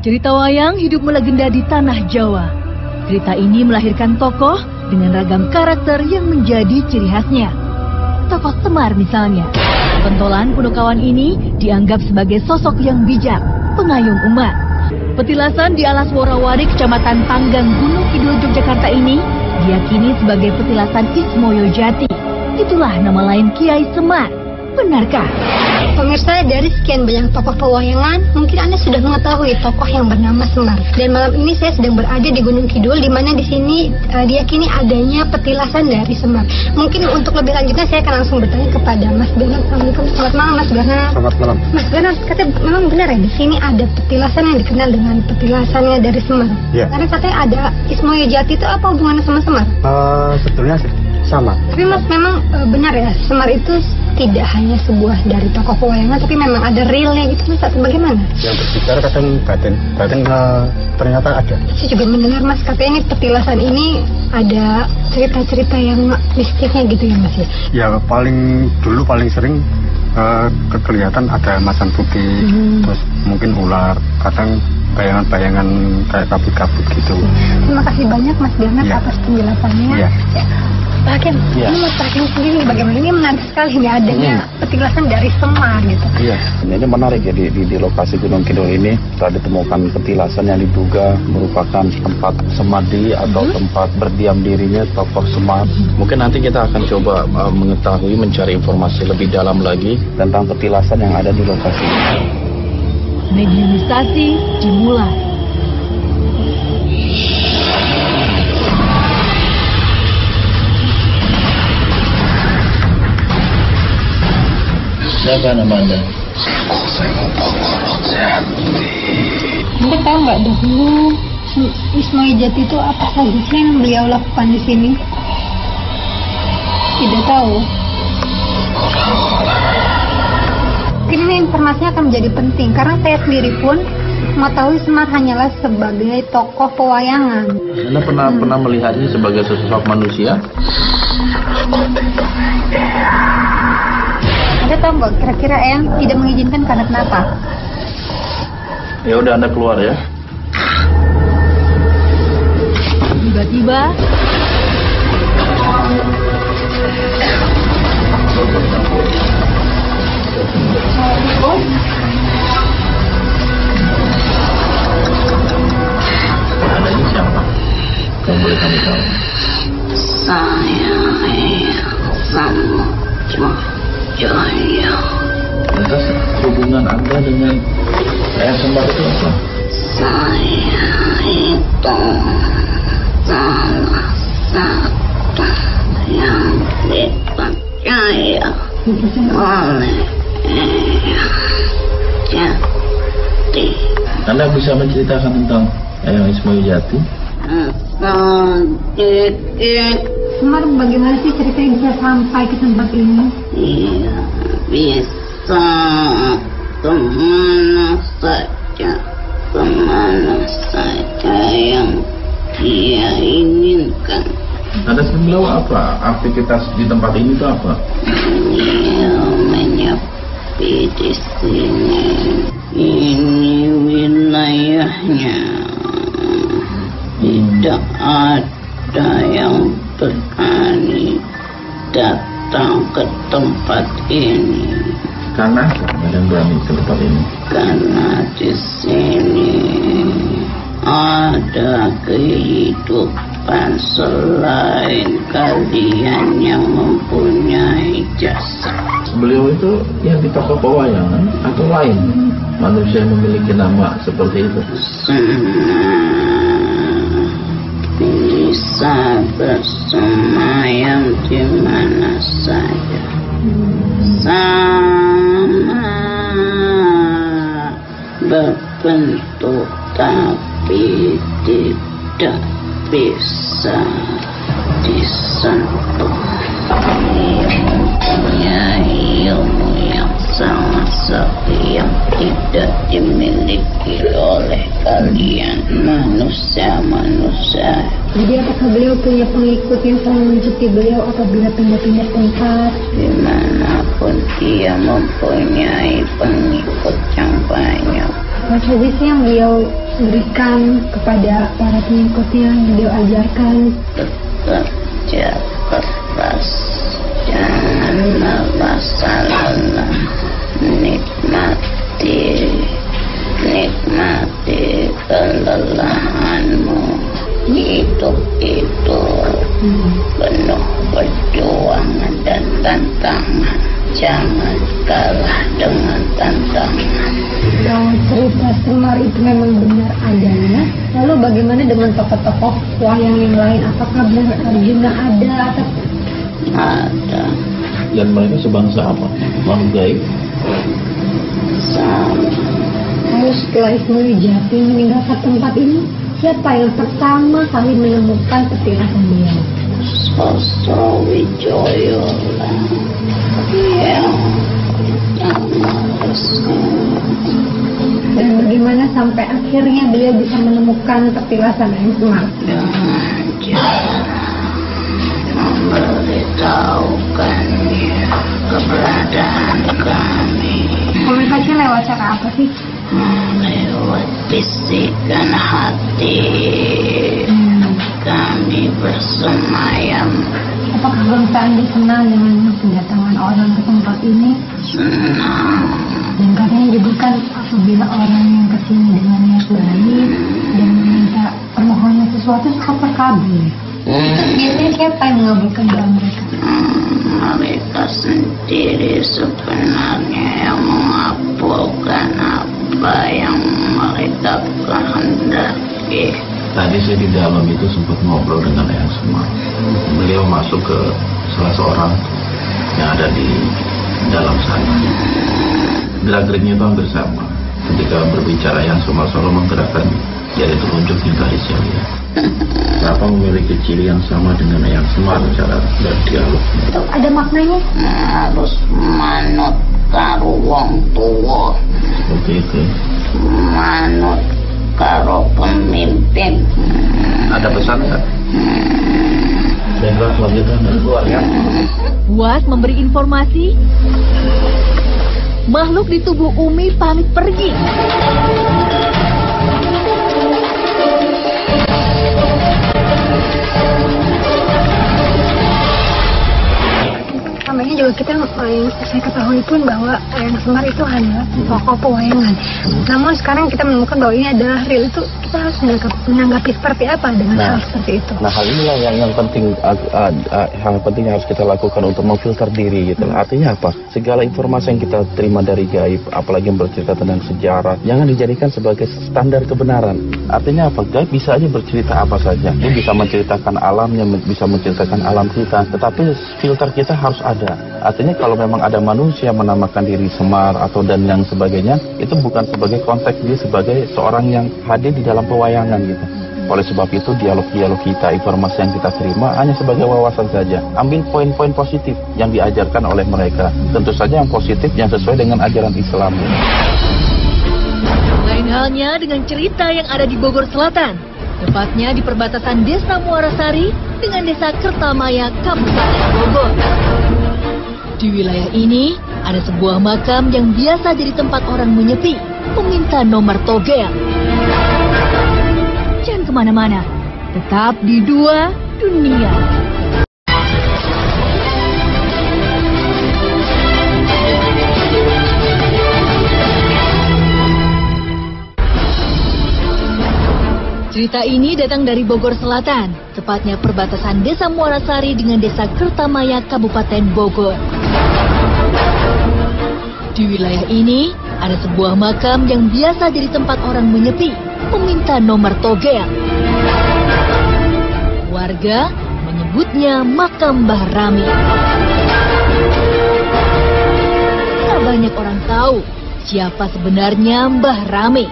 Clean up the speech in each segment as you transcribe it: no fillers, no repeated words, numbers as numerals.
Cerita wayang hidup melegenda di tanah Jawa. Cerita ini melahirkan tokoh dengan ragam karakter yang menjadi ciri khasnya. Tokoh Semar misalnya. Pentolan Punokawan ini dianggap sebagai sosok yang bijak, pengayom umat. Petilasan di Alas Worawari, Kecamatan Panggang, Gunung Kidul, Yogyakarta ini diyakini sebagai petilasan Ismoyo Jati. Itulah nama lain Kiai Semar. Benarkah? Pemirsa, dari sekian banyak tokoh pewayangan, mungkin Anda sudah mengetahui tokoh yang bernama Semar. Dan malam ini saya sedang berada di Gunung Kidul, di mana di sini diyakini adanya petilasan dari Semar. Mungkin untuk lebih lanjutnya saya akan langsung bertanya kepada Mas Bernard. Assalamualaikum. Selamat malam, Mas Bernard. Selamat malam. Mas Bernard, katanya memang benar ya di sini ada petilasan yang dikenal dengan petilasannya dari Semar. Ya. Karena katanya ada Ismoyo Jati, itu apa hubungannya sama Semar? Sebetulnya sama. Tapi Mas, memang benar ya, Semar itu tidak hanya sebuah dari tokoh pewayangan, tapi memang ada realnya gitu, Mas, bagaimana? Yang berbicara kadang batin ternyata ada. Saya juga mendengar, Mas, katanya ini petilasan ini ada cerita-cerita yang mistisnya gitu ya, Mas ya? Ya paling sering kelihatan ada macan putih, terus mungkin ular, kadang bayangan-bayangan kayak kabut-kabut gitu. Terima kasih banyak Mas Bernard atas penjelasannya. Ya. Bahkan ini Mas Hakim sendiri bagaimana, ini menarik sekali nih adanya petilasan dari Semar gitu. Iya, ini menarik ya di lokasi Gunung Kidul ini telah ditemukan petilasan yang diduga merupakan tempat semadi atau tempat berdiam dirinya tokoh Semar. Mungkin nanti kita akan coba mengetahui, mencari informasi lebih dalam lagi tentang petilasan yang ada di lokasi. Mediumisasi dimulai. Siapa nama Anda? Anda tahu nggak dahulu Ismoyo Jati itu apa saja sih yang beliau lakukan di sini? Tidak tahu. Mungkin ini informasinya akan menjadi penting karena saya sendiri pun mengetahui Semar hanyalah sebagai tokoh pewayangan. Anda pernah melihatnya sebagai sosok manusia? Anda tahu nggak kira-kira yang tidak mengizinkan karena kenapa? Ya udah, Anda keluar ya. Tiba-tiba Anda ini siapa? Kamu boleh kami tahu? Saya sama Jaya. Lantas hubungan Anda dengan Semar itu apa? Saya itu salah satu yang dipercaya oleh Jati. Anda bisa menceritakan tentang Ismoyo Jati? Sedikit. Semar, bagaimana sih ceritanya bisa sampai ke tempat ini? Iya, bisa kemana saja yang dia inginkan. Anda sebelum apa? Aktivitas di tempat ini itu apa? Dia menyepi di sini. Ini wilayahnya. Tidak ada yang berani datang ke tempat ini. Karena ada yang berani ke tempat ini? Karena di sini ada kehidupan selain kalian yang mempunyai jasa. Beliau itu yang di tokoh pewayangan atau lain manusia yang memiliki nama seperti itu? Bisa bersemayam di mana saja, sama berbentuk tapi tidak bisa disentuh. Punya ilmu yang sama sekali yang tidak dimiliki oleh kalian manusia-manusia. Jadi apakah beliau punya pengikut yang selalu mengikuti beliau apabila pindah-pindah tempat? Dimanapun dia mempunyai pengikut yang banyak. Apa saja sih yang beliau berikan kepada para pengikutnya, yang beliau ajarkan? Bekerja keras, jangan lelah lelah, nikmati kelelahanmu. Hidup itu penuh perjuangan dan tantangan. Jangan kalah dengan tantangan. Kalau cerita Semar itu memang benar adanya, lalu bagaimana dengan tokoh-tokoh wayang yang lain? Apakah benar Arjuna ada atau Ada. Dan mereka sebangsa apa? Makhluk gaib? Sama. lalu setelah Ismail Jati meninggalkan tempat ini, siapa yang pertama kali menemukan petilasan beliau? Sosro Wijoyo yang Dan bagaimana sampai akhirnya beliau bisa menemukan petilasan yang Semar? Memberitahukannya keberadaan kami. Komunikasinya lewat cara apa sih? Lewat bisikan hati. Kami bersemayam. Apakah Bang Sandi senang dengan kedatangan orang ke tempat ini? Senang. Dan katanya juga kan apabila orang yang kesini dengan niat baik dan meminta permohonan sesuatu suka terkabul. Biasanya siapa yang mengabulkan doa mereka? Mereka sendiri sebenarnya yang mengabulkan apa yang mereka kehendaki. Tadi saya di dalam itu sempat ngobrol dengan Eyang Semar. Beliau masuk ke salah seorang yang ada di dalam sana. Gerak-geriknya itu hampir sama. Ketika berbicara Eyang Semar selalu menggerakkan jari telunjuk hingga Isyaria. Kenapa memiliki ciri yang sama dengan Eyang Semar cara berdialog? Itu ada maknanya? Harus manut karo wong tuwa. Seperti itu. Manut karo pemimpin. Ada pesan nggak? Baiklah, selanjutnya dari luar ya. Was memberi informasi. Makhluk di tubuh Umi pamit pergi. Namanya juga kita yang saya ketahui pun bahwa Eyang Semar itu adalah tokoh pewayangan. Namun sekarang kita menemukan bahwa ini adalah real, itu kita harus menanggapi seperti apa dengan hal seperti itu. Nah, hal inilah yang penting, hal penting yang harus kita lakukan untuk memfilter diri gitu. Artinya apa? Segala informasi yang kita terima dari gaib, apalagi yang bercerita tentang sejarah, jangan dijadikan sebagai standar kebenaran. Artinya apa? Gaib bisa aja bercerita apa saja. Dia bisa menceritakan alamnya, bisa menceritakan alam kita. Tetapi filter kita harus ada. Artinya kalau memang ada manusia menamakan diri Semar atau dan yang sebagainya, itu bukan sebagai konteks dia sebagai seorang yang hadir di dalam pewayangan gitu. Oleh sebab itu dialog-dialog kita, informasi yang kita terima hanya sebagai wawasan saja. Ambil poin-poin positif yang diajarkan oleh mereka. Tentu saja yang positif yang sesuai dengan ajaran Islam. Lain halnya dengan cerita yang ada di Bogor Selatan, tepatnya di perbatasan Desa Muarasari dengan Desa Kertamaya, Kabupaten Bogor. Di wilayah ini ada sebuah makam yang biasa jadi tempat orang menyepi, meminta nomor togel. Jangan kemana-mana, tetap di Dua Dunia. Cerita ini datang dari Bogor Selatan, tepatnya perbatasan Desa Muarasari dengan Desa Kertamaya, Kabupaten Bogor. Di wilayah ini ada sebuah makam yang biasa jadi tempat orang menyepi, meminta nomor togel. Warga menyebutnya makam Mbah Rami. Tak banyak orang tahu siapa sebenarnya Mbah Rami.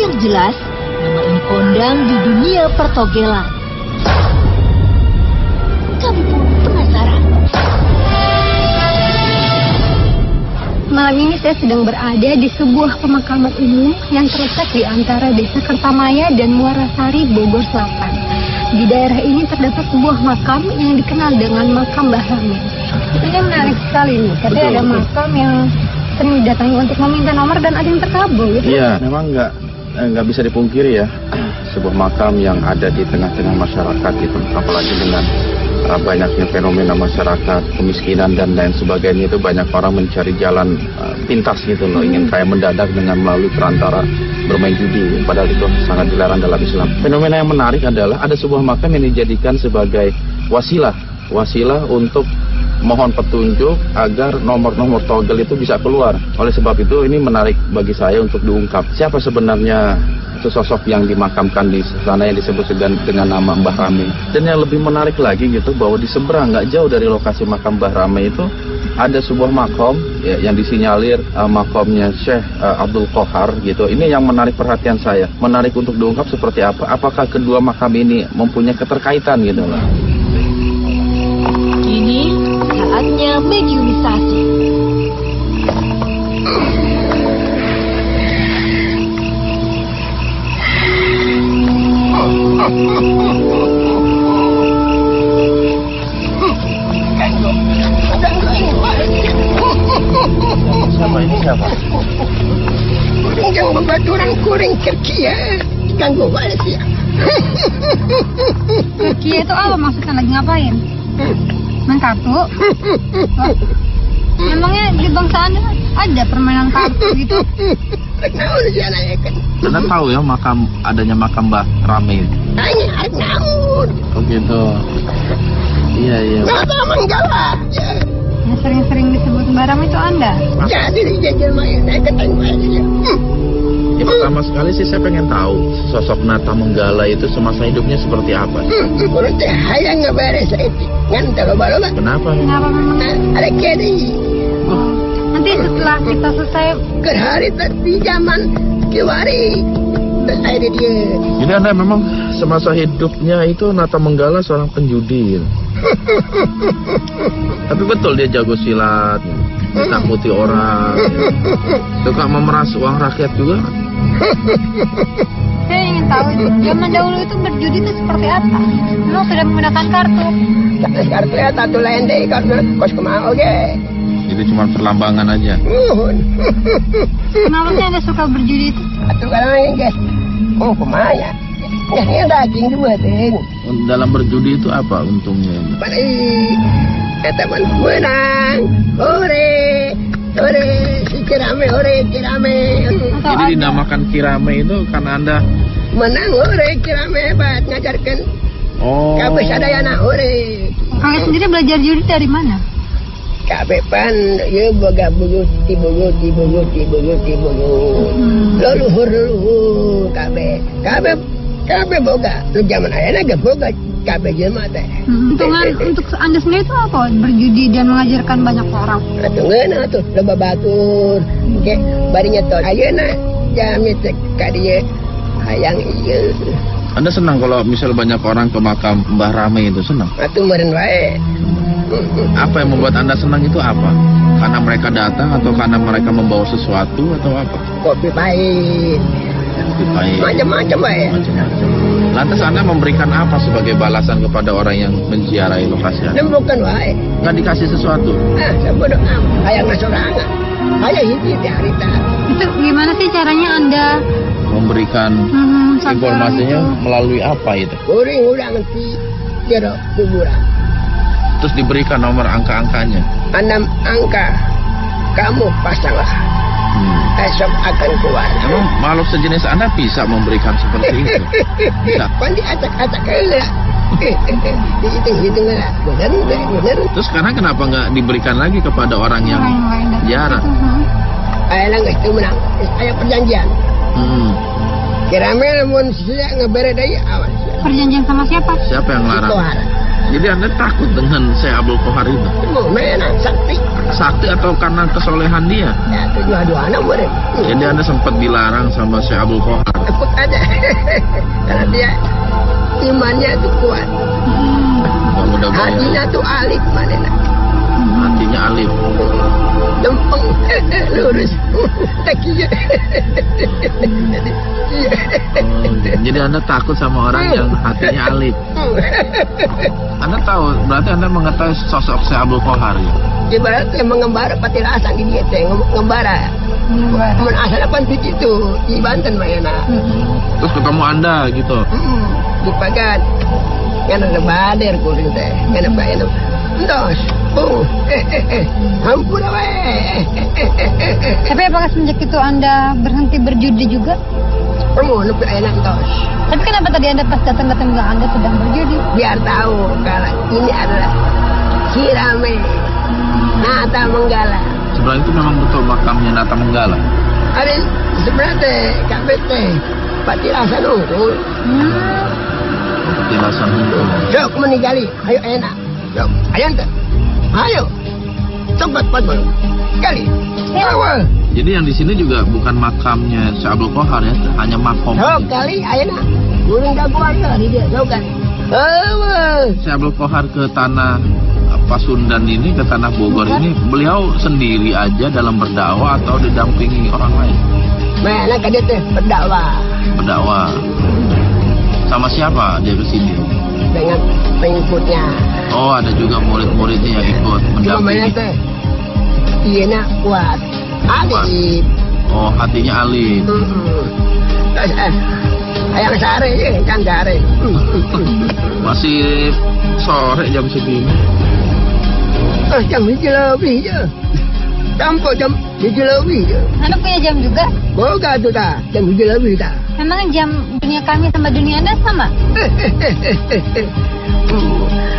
Yang jelas, nama ini kondang di dunia pertogelan. Kami pun penasaran. Malam ini saya sedang berada di sebuah pemakaman umum yang terletak di antara Desa Kertamaya dan Muarasari, Bogor Selatan. Di daerah ini terdapat sebuah makam yang dikenal dengan makam Mbah Rami. Ini menarik sekali nih, katanya ada makam yang sering didatangi untuk meminta nomor dan ada yang terkabul gitu. Iya, memang nggak bisa dipungkiri ya, sebuah makam yang ada di tengah-tengah masyarakat gitu, apalagi dengan banyaknya fenomena masyarakat, kemiskinan dan lain sebagainya, itu banyak orang mencari jalan pintas gitu loh, ingin kaya mendadak dengan melalui perantara bermain judi, padahal itu sangat dilarang dalam Islam. Fenomena yang menarik adalah ada sebuah makam yang dijadikan sebagai wasilah untuk mohon petunjuk agar nomor-nomor togel itu bisa keluar. Oleh sebab itu ini menarik bagi saya untuk diungkap siapa sebenarnya sosok yang dimakamkan di sana yang disebut dengan nama Mbah Rame. Dan yang lebih menarik lagi gitu, bahwa di seberang nggak jauh dari lokasi makam Mbah Rame itu ada sebuah makom ya, yang disinyalir makomnya Syekh Abdul Qohar gitu. Ini yang menarik perhatian saya, menarik untuk diungkap seperti apa. Apakah kedua makam ini mempunyai keterkaitan gitu loh. Kini saatnya mediumisasi. Siapa? Jangan membaturan kuring kerja. Ganggu balik ya. Kerkia itu apa maksudnya, lagi ngapain? Main kartu? Memangnya di bangsa Anda ada permainan kartu gitu? Naon sih anaknya kan? Anda tahu ya adanya makam Mbah Rame itu? Hanya naon. Oh gitu. Iya. Mata menggala. Yang sering-sering disebut barang itu Anda? Jadi dijajal main naik ke tengah aja. Ya, pertama sekali sih saya pengen tahu sosok Nata Menggala itu semasa hidupnya seperti apa. Menurut saya hayang ngeberes itu. Ngan terlalu-lalu. Kenapa? Kenapa memang? Ada kedi. Nanti setelah kita selesai Gerhari tadi zaman kiwari. Selesai dia. Jadi Anda memang semasa hidupnya itu Nata Menggala seorang penjudi gitu. Tapi betul dia jago silat, takuti orang, suka memeras uang rakyat juga. saya ingin tahu zaman dahulu itu berjudi itu seperti apa? Memang sudah menggunakan kartu? Kartu ya tatu lain deh kartu kos kemau oke. Itu cuma perlambangan aja. Kenapa sih Anda suka berjudi itu? Atuh kadang guys. Oh kumaya. Yang daging juga ting. Dalam berjudi itu apa untungnya? Balik. Teman menang. Ore, si kirame. Jadi dinamakan kirame itu karena Anda menang ore kirame hebat ngajarkan. Oh. Kabeh sadayana ore. Kalian sendiri belajar judi dari mana? Kabeh pan ye boga buyut. Leluhur kabeh boga. Lu zaman ayeuna ge boga kabeh jelema teh. Untungan untuk Anda sendiri itu apa? Berjudi dan mengajarkan banyak orang. Atungeun atuh loba batur. Ge barinya tol ayeuna jami teh ka dieu hayang ieu. Anda senang kalau misal banyak orang ke makam Mbah Rame itu, senang? Atuh meureun wae. Apa yang membuat Anda senang itu apa? Karena mereka datang atau karena mereka membawa sesuatu atau apa? Kopi pahit. Kopi pahit. Macam-macam wae. Macam-macam. Lantas Anda memberikan apa sebagai balasan kepada orang yang menziarahi lokasi Anda? Nembukan wae. Nggak dikasih sesuatu? Sabodo am. Hayang ngasorangan. Hayang hiji teh harita. Itu gimana sih caranya Anda Memberikan informasinya melalui apa itu? Kuring udah ngerti jero kuburan. Terus diberikan nomor angka-angkanya? 6 angka. Kamu pasanglah. Esok akan keluar. Emang makhluk sejenis Anda bisa memberikan seperti itu? Bisa. Pan diacak-acak heula. Dihitung-hitung lah. Bener. Terus sekarang kenapa nggak diberikan lagi kepada orang yang ziarah? Ayeuna geus teu menang. Aya perjanjian. Kirame lamun sia ngebere deui awas. perjanjian sama siapa? Siapa yang larang? Kohar. Jadi Anda takut dengan Syekh Abdul Qohar itu? Menang sakti. Sakti atau karena kesolehan dia? Ya dua-duanya meureun. Jadi Anda sempat dilarang sama Syekh Abdul Qohar? Takut aja. Karena dia imannya tuh kuat. Hatinya tuh alif manena. Hatinya alif. Lempeng, lurus. Takinya. Jadi Anda takut sama orang yang hatinya alik. Anda tahu, berarti Anda mengetahui sosok Syekh Abdul Qohar ya? Ibaratnya mengembara patilasan di dia teh, ngembara. Mun asal apa itu di Banten Mayana. Terus ketemu Anda gitu. Di Pagat. Kan ada bader kuring teh. Kan apa ya? Entos. Ampun apa? Tapi apakah semenjak itu Anda berhenti berjudi juga? Lebih enak entos. Tapi kenapa tadi Anda pas datang-datang bilang Anda sedang berjudi? Biar tahu kalau ini adalah Kirame Nata Menggala. Sebenarnya itu memang betul makamnya Nata Menggala. Ada sebenarnya kabeh teh patilasan unggul. Petilasan unggul. Sok meninggali, ayo enak. Sok, ayo ente. Ayo. Cepat patbol. Kali. Awal. Jadi yang di sini juga bukan makamnya Syekh Abdul Qohar ya, hanya makom. Sok kali, ayo nak. Burung jagoan di dia, sok kan. Awal. Syekh Abdul Qohar ke tanah Pasundan ini, ke tanah Bogor ini, beliau sendiri aja dalam berdakwah atau didampingi orang lain? Mana kan dia teh berdakwah. Berdakwah. Sama siapa dia ke sini? Dengan pengikutnya. Oh, ada juga murid-muridnya yang ikut Cuma mana mendampingi. teh? Iya nak kuat. Alif. Oh, hatinya alif. Terus ayam sare ya, kan sare. Masih sore jam segini. Jam 7 lebih je. Sampai jam 7 lebih je. Anda punya jam juga? Boga tu tak, jam 7 lebih tak. Memang jam dunia kami sama dunia Anda sama?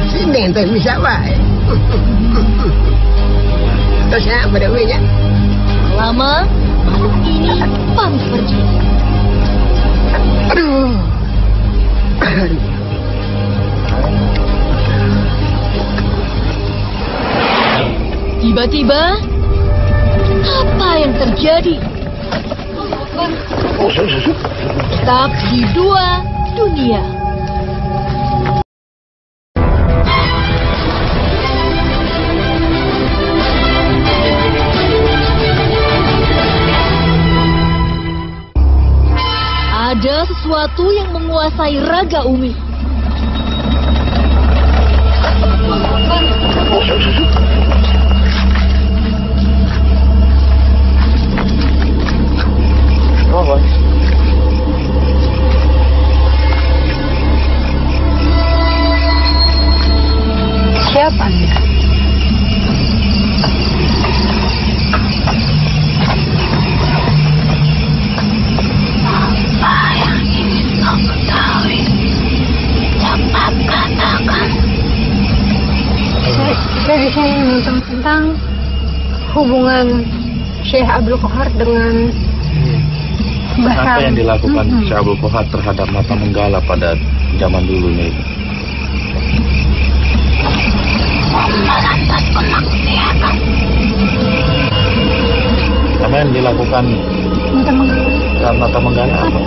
Sini ente bisa baik. Terus ya, berdua Lama, makhluk ini pamit pergi. Aduh. Tiba-tiba, apa yang terjadi? Tetap di dua dunia. Ada sesuatu yang menguasai raga Umi. Siapa Anda? Apa yang ingin kau ketahui? Cepat katakan. Saya di sini ingin tentang hubungan Syekh Abdul Qohar dengan Apa yang dilakukan Syekh Abdul Qohar terhadap Nata Menggala pada zaman dulunya itu? Melantas kemaksiatan. Apa yang dilakukan Nata Menggala apa?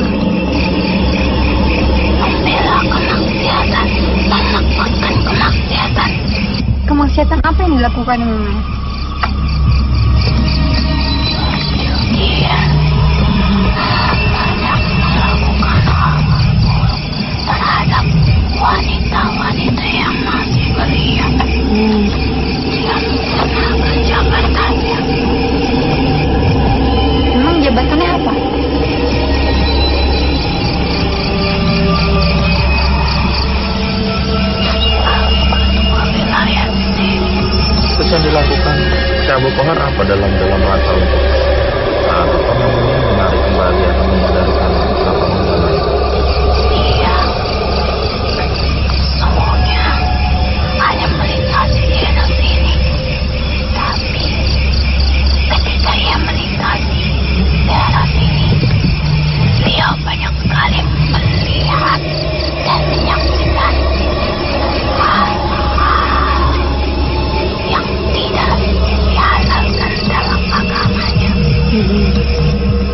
Membela kemaksiatan, menakutkan kemaksiatan. Kemaksiatan apa yang dilakukan memang? Dia banyak melakukan hal buruk terhadap wanita-wanita yang masih belia. Dia menggunakan jabatannya. Memang jabatannya apa? Ketua wilayah sendiri. Terus yang dilakukan Syekh Abdul Qohar apa dalam rangka untuk menarik kembali atau membadarkan Nata Menggala itu? Dia semuanya hanya melintasi daerah sini. Tapi ketika ia melintasi daerah sini, beliau banyak sekali melihat dan menyaksikan hal-hal yang tidak dihalalkan dalam agamanya.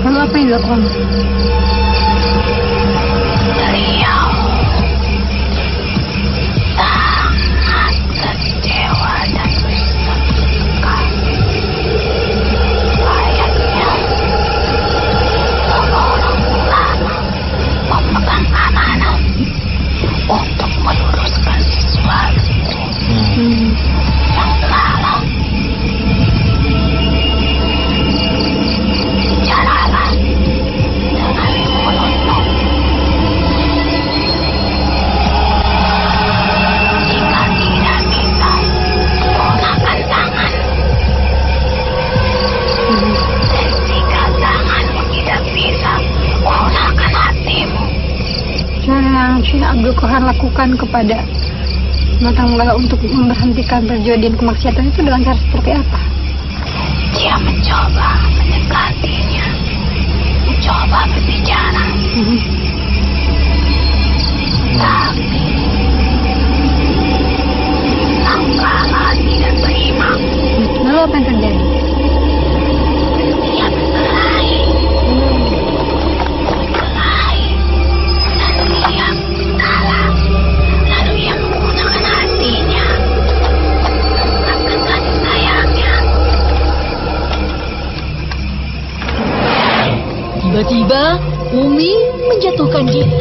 Lalu apa yang dilakukan? Beliau sangat kecewa dan menyesal. Layaknya seorang ulama memegang Abdul Qahar lakukan kepada Nata Menggala untuk memberhentikan perjudian kemaksiatan itu dengan cara seperti apa? Dia mencoba mendekatinya, mencoba berbicara, tapi Nanggala tidak terima. Lalu apa yang terjadi? Dia berkelahi, dan dia kalah. Lalu ia menggunakan hatinya dengan kasih sayangnya. Tiba-tiba, Umi menjatuhkan diri.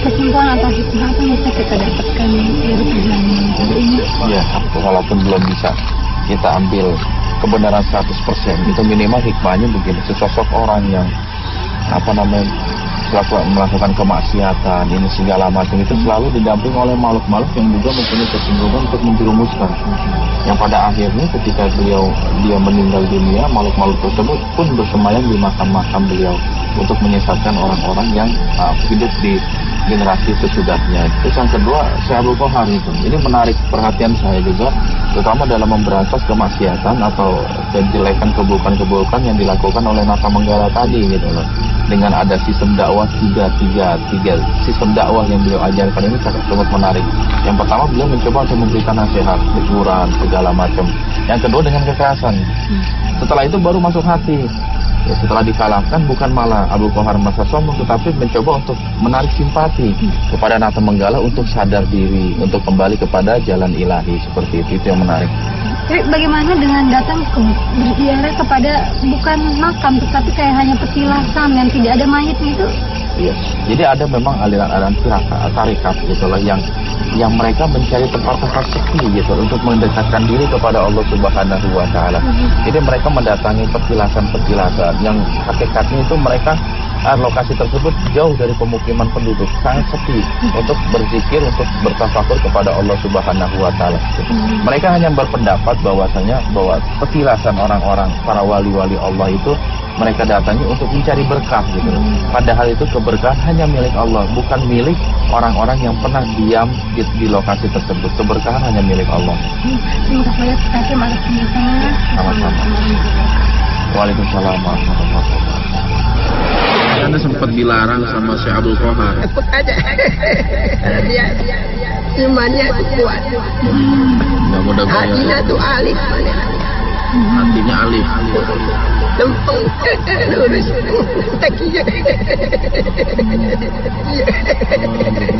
Kesimpulan atau hikmah apa yang bisa kita dapatkan dari perjalanan ini? Ya, walaupun belum bisa kita ambil kebenaran 100%, itu minimal hikmahnya begini, sesosok orang yang melakukan kemaksiatan ini segala macam itu selalu didamping oleh makhluk-makhluk yang juga mempunyai kecenderungan untuk menjerumuskan. Yang pada akhirnya ketika dia meninggal dunia, makhluk-makhluk tersebut pun bersemayam di makam-makam beliau untuk menyesatkan orang-orang yang hidup di generasi sesudahnya. Terus yang kedua, Syekh Abdul Qahar itu. Ini menarik perhatian saya juga, terutama dalam memberantas kemaksiatan atau kejelekan keburukan-keburukan yang dilakukan oleh Nata Menggala tadi gitu loh. Dengan ada sistem dakwah tiga sistem dakwah yang beliau ajarkan ini sangat menarik. Yang pertama, beliau mencoba untuk memberikan nasihat, teguran, segala macam. Yang kedua dengan kekerasan. Setelah itu baru masuk hati. Ya, setelah dikalahkan bukan malah Abdul Qahar merasa sombong, tetapi mencoba untuk menarik simpati kepada Nata Menggala untuk sadar diri, untuk kembali kepada jalan ilahi seperti itu yang menarik. Tapi bagaimana dengan datang berziarah kepada bukan makam, tetapi kayak hanya petilasan yang tidak ada mayatnya itu? Iya. Jadi ada memang aliran-aliran tarikat gitu loh yang mereka mencari tempat-tempat sepi gitu untuk mendekatkan diri kepada Allah Subhanahu wa taala. Jadi mereka mendatangi petilasan-petilasan yang hakikatnya itu mereka lokasi tersebut jauh dari pemukiman penduduk, sangat sepi untuk berzikir, untuk bertafakur kepada Allah Subhanahu wa taala. Mereka hanya berpendapat bahwasanya bahwa petilasan orang-orang para wali-wali Allah itu mereka datangi untuk mencari berkah gitu. Padahal itu keberkahan hanya milik Allah, bukan milik orang-orang yang pernah diam di lokasi tersebut. Keberkahan hanya milik Allah. Terima kasih banyak atas penjelasannya. Sama-sama. Waalaikumsalam warahmatullahi wabarakatuh. Anda sempat dilarang sama Syekh Abdul Qahar. Takut aja. Dia imannya kuat. Hatinya tuh alif. Hatinya alif. Lempeng. Lurus. Takinya.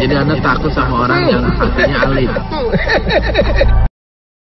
Jadi Anda takut sama orang yang hatinya alif.